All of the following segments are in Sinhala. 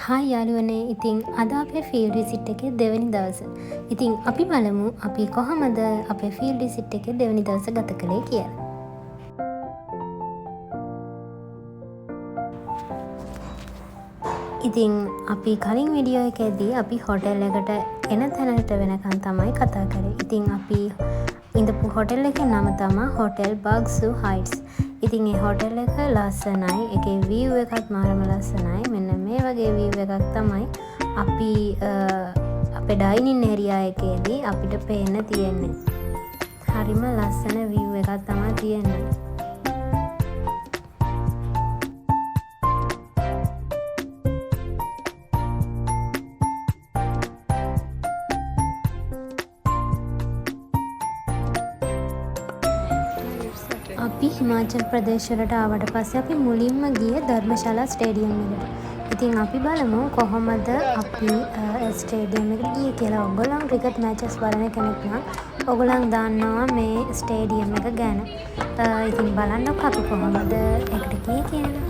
හායි යාළුවනේ, ඉතින් අද අපේ ෆීල්ඩ් විසිට් එකේ දෙවැනි දවස. ඉතින් අපි බලමු අපි කොහොමද අපේ ෆීල්ඩ් විසිට් එකේ දෙවැනි දවස ගත කළේ කියලා. ඉතින් අපි කලින් වීඩියෝ එකේදී අපි හෝටල් එකට එන තැනට වෙනකන් තමයි කතා කරේ. ඉතින් අපි ඉඳපු හෝටල් එකේ නම තමයි හෝටල් බග්සු හයිට්ස්. ඉතින් ඒ හෝටල් එක ලස්සනයි. ඒකේ view එකත් මාරම ලස්සනයි. මෙන්න මේ වගේ view එකක් තමයි අපි අපේ ඩයිනින් ඒරියා එකේදී අපිට පේන්න තියෙන්නේ. හරිම ලස්සන view එකක් තමයි තියෙන්නේ. අපි හිමාචල් ප්‍රදේශවලට ආවට පස්සේ අපි මුලින්ම ගියේ ධර්මශාලා ස්ටේඩියම් එකට. ඉතින් අපි බලමු කොහොමද අපි ස්ටේඩියම් එකට ගියේ කියලා. ඔයගොල්ලෝ ක්‍රිකට් මැචස් බලන කෙනෙක් නම් ඔයගොල්ලන් දන්නවා මේ ස්ටේඩියම් එක ගැන. ඉතින් බලන්නකො අපි කොහොමද ඒකට ගියේ කියලා.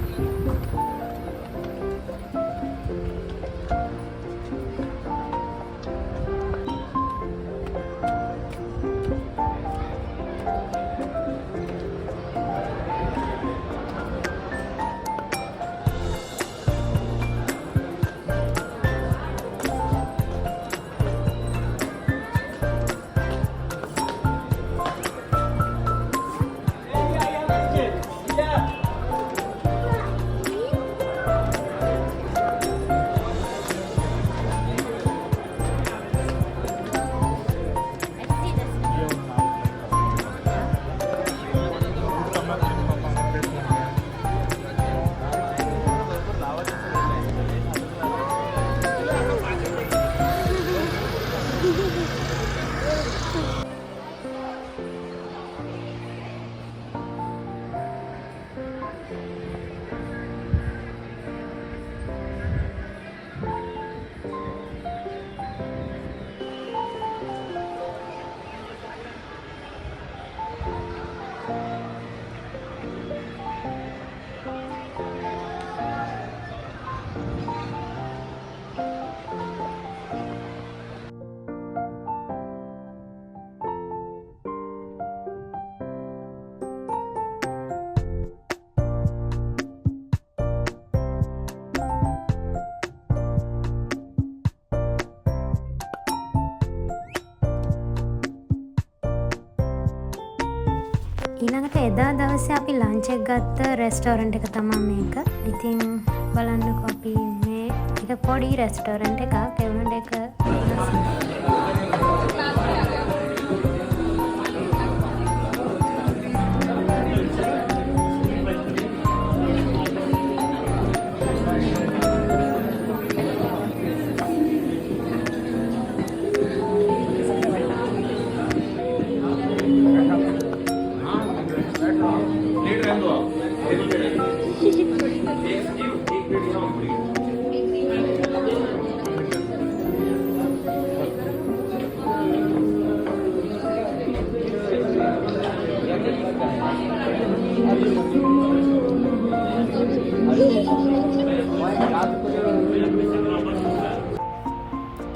ඊළඟට එදා දවසේ අපි ලන්ච් එක ගත්ත රෙස්ටෝරන්ට් එක තමයි මේක. ඉතින් බලන්නකො අපි මේ එක පොඩි රෙස්ටෝරන්ට් එකක්. ඒ වුණාට ඒක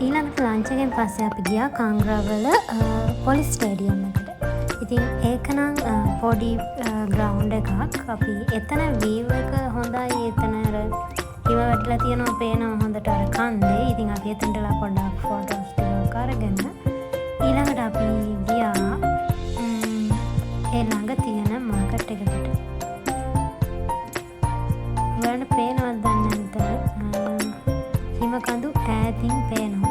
ඊළඟට ලන්ච් එකෙන් පස්සේ අපි ගියා කාංග්‍රාවල පොලිස් ස්ටේඩියම් එකට. ඉතින් ඒක නම් පොඩි ග්‍රවුන්ඩ් එකක්. අපි එතන view එක හොඳයි. එතන අර හිම වැටලා තියෙනවා පේනවා හොඳට අර කන්දේ. ඉතින් අපි එතනටලා පොඩ්ඩක් ෆොටෝස් ටිකක් අරගෙන ඊළඟට අපි ගියා ඒ ළඟ තියෙන මාකට් එකකට. ඔයාලට පේනවද දන්නේ නැද්ද? හිම කඳු ඈතින් පේනවා.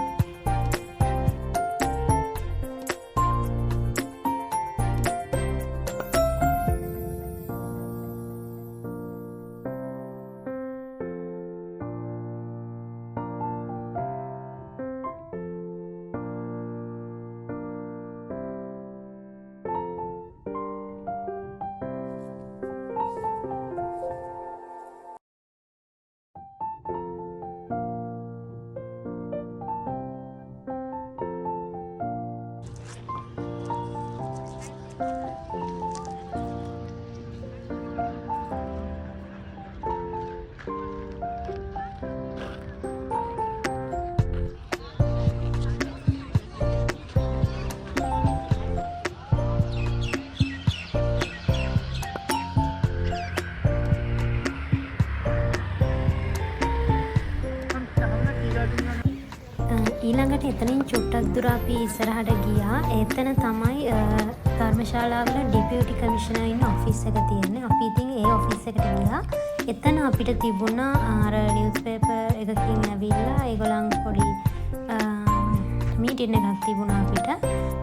ඊළඟට එතනින් චුට්ටක් දුර අපි ඉස්සරහට ගියා. එතන තමයි ධර්මශාලාවල ඩිපියුටි කමිෂනර් ඉන්න ඔෆිස් එක තියෙන්නේ. අපි ඉතින් ඒ ඔෆිස් එකට ගියා. එතන අපිට තිබුණා අර නිවුස් පේපර් එකකින් ඇවිල්ලා ඒගොල්ලන් පොඩි මීටින් එකක් තිබුණා අපිට.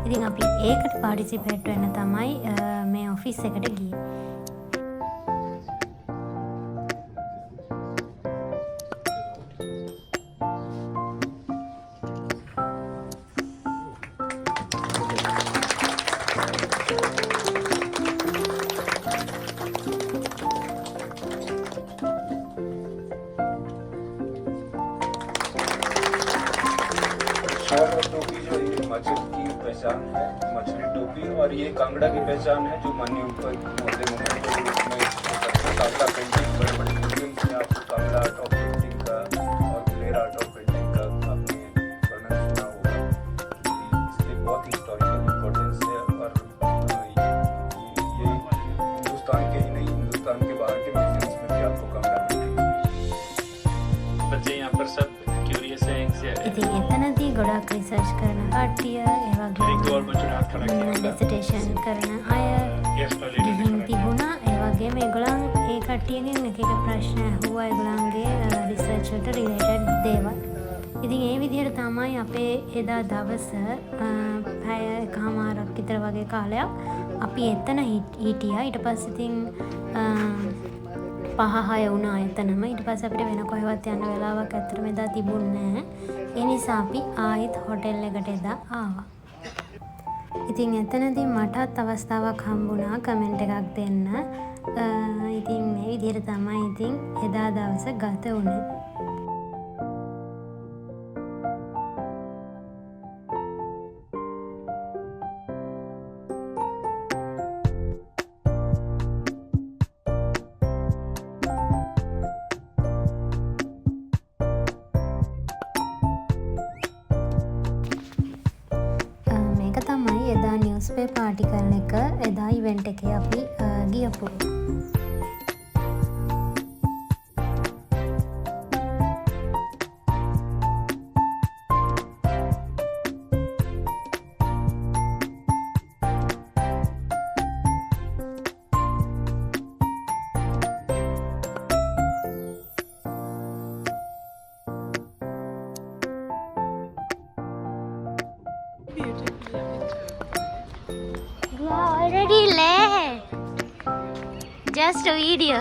ඉතින් අපි ඒකට පාටිසිපේට් වෙන්න තමයි මේ ඔෆිස් එකට ගියේ. टोपी जो ये हिमाचल की पहचान है, मछली टोपी, और ये कांगड़ा की पहचान है जो माननीय महोदय मोमेंट के रूप में कांगड़ा पेंटिंग बड़े बड़े म्यूजियम से आपको कांगड़ा आर्ट ऑफ पेंटिंग का और फ्लेयर आर्ट ऑफ पेंटिंग का आपने वर्णन सुना होगा। इसलिए बहुत हिस्टोरिकल इम्पोर्टेंस है और ये हिंदुस्तान के ही नहीं, हिंदुस्तान के बाहर के म्यूजियम्स में भी आपको कांगड़ा पेंटिंग। बच्चे यहाँ पर सब क्यूरियस हैं इनसे ඉතින් එතනදී ගොඩක් රිසර්ච් කරන කට්ටිය ඒ एक दो और बच्चों ने हाथ खड़ा किया වගේ ඩිසිටේෂන් කරන අය यस वाले ने ගිහින් खड़ा किया තිබුණා. ඒ වගේම ඒගොල්ලන් ඒ කට්ටියගෙන් එක එක ප්‍රශ්න ඇහුවා ඒගොල්ලන්ගේ රිසර්ච් වලට රිලේටඩ් දේවල්. ඉතින් ඒ විදිහට තමයි අපේ එදා දවස පැය එකමාරක් විතර වගේ කාලයක් අපි එතන හිටියා. ඊට පස්සේ ඉතින් 5-6 වුණා එතනම. ඊට පස්සේ අපිට වෙන කොහෙවත් යන්න වෙලාවක් ඇත්තටම එදා තිබුණේ නැහැ. ඒ නිසා අපි ආයෙත් හොටෙල් එකට එදා ආවා. ඉතින් එතනදී මටත් අවස්ථාවක් හම්බුණා කමෙන්ට් එකක් දෙන්න. ඉතින් මේ විදිහට තමයි ඉතින් එදා දවස ගත වුණේ. මේක තමයි එදා නිවුස් පේපර් ආටිකල් එක එදා ඉවෙන්ට් එකේ අපි ගියපු. You are already late. Just a video.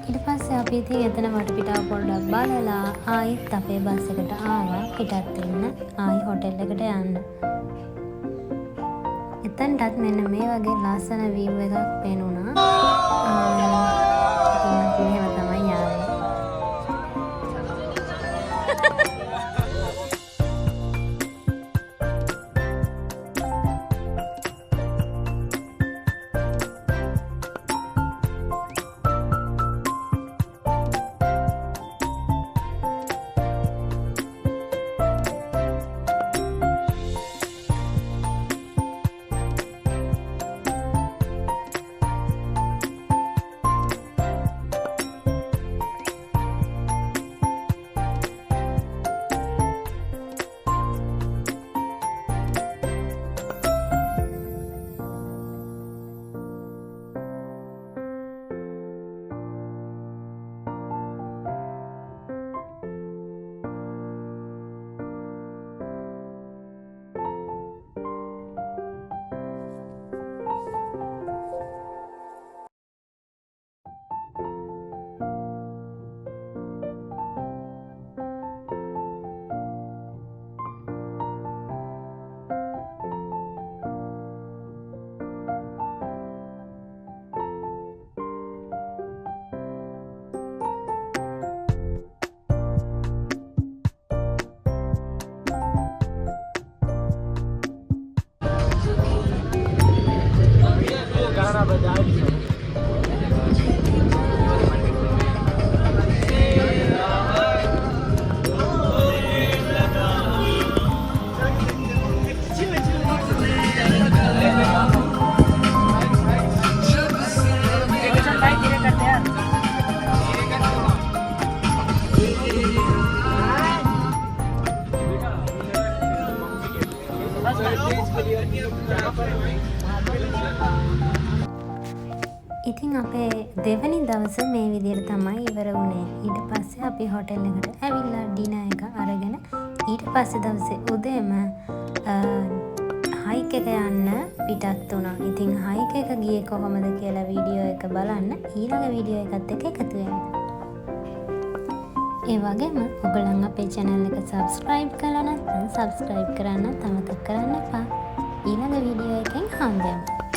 ඊට පස්සේ අපි ඉතින් එතන වටපිටාව පොඩ්ඩක් බලලා ආයෙත් අපේ බස් එකට ආවා පිටත් වෙන්න ආයෙ හොටෙල් එකට යන්න. එතනටත් මෙන්න මේ වගේ ලස්සන view එකක් පේනුණා. ඉතින් අපි එහෙම තමයි ආවේ. ඉතින් අපේ දෙවනි දවස මේ විදිහට තමයි ඉවර වුණේ. ඊට පස්සේ අපි හොටෙල් එකට ඇවිල්ලා ඩිනර් එක අරගෙන ඊට පස්සේ දවසේ උදේම හයික් එක යන්න පිටත් වුණා. ඉතින් හයික් එක ගියේ කොහොමද කියලා වීඩියෝ එක බලන්න ඊළඟ වීඩියෝ එකත් එක්ක එකතු වෙන්න. ඒ වගේම ඔයගොල්ලන් අපේ channel එක subscribe කරලා නැත්නම් subscribe කරන්න අමතක කරන්න එපා. ඊළඟ වීඩියෝ එකෙන් හම්බෙමු.